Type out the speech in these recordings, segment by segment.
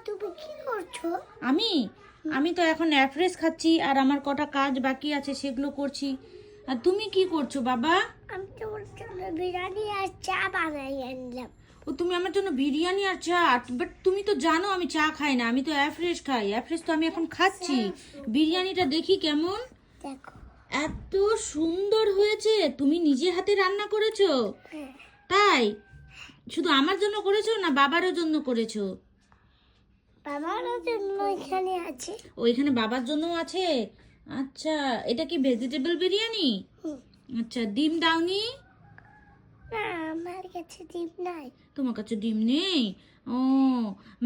তুমি কি করছো? আমি আমি তো এখন অ্যাফ্রেশ খাচ্ছি আর আমার কটা কাজ বাকি আছে সেগুলো করছি। আর তুমি কি করছো বাবা? আমি তোমার জন্য বিরিয়ানি আর চা বানাই আনলাম। ও তুমি আমার জন্য বিরিয়ানি আর চা, বাট তুমি তো জানো আমি চা খাই না, আমি তো অ্যাফ্রেশ খাই। অ্যাফ্রেশ তো আমি এখন খাচ্ছি। বিরিয়ানিটা দেখি কেমন। দেখো। এত সুন্দর হয়েছে, তুমি নিজের হাতে রান্না করেছো? হ্যাঁ, তাই? শুধু আমার জন্য করেছো না বাবারও জন্য করেছো? বাবারও জন্য এখানে আছে। ও এখানে বাবার জন্যও আছে। আচ্ছা, এটা কি ভেজিটেবল বিরিয়ানি? হুম। আচ্ছা, ডিম দাওনি? না, আমার কাছে ডিম নাই। তোমার কাছে ডিম নেই? ও,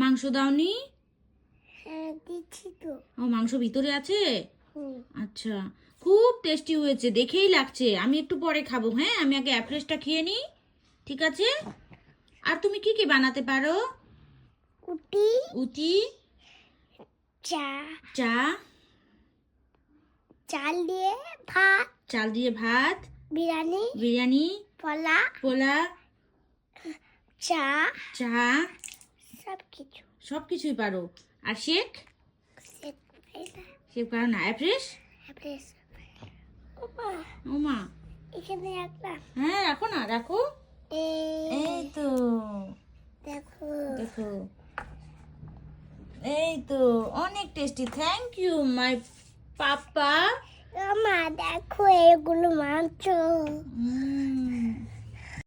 মাংস দাওনি? হ্যাঁ, দিচ্ছি তো। ও, মাংস ভিতরে আছে? হুম। আচ্ছা, খুব টেস্টি হয়েছে, দেখেই লাগছে। আমি একটু পরে খাবো, হ্যাঁ? আমি আগে অ্যাফ্রেশটা খেয়ে নিই, ঠিক আছে? আর তুমি কি কি বানাতে পারো? উটি, উটি, চা, চা, চাল দিয়ে ভাত, চাল দিয়ে ভাত, বিরিয়ানি, বিরিয়ানি, পোলা, পোলা, চা, চা, সব কিছু। সব কিছুই পারো। আর শেক? শেক পারো না? অ্যাফ্রেশ? ওমা, এখানে একটা হ্যাঁ রাখো না, রাখো। এই তো, দেখো। দেখো, এই তো অনেক টেস্টি। থ্যাংক ইউ মাই পাপা। মা দেখো এগুলো মাংস।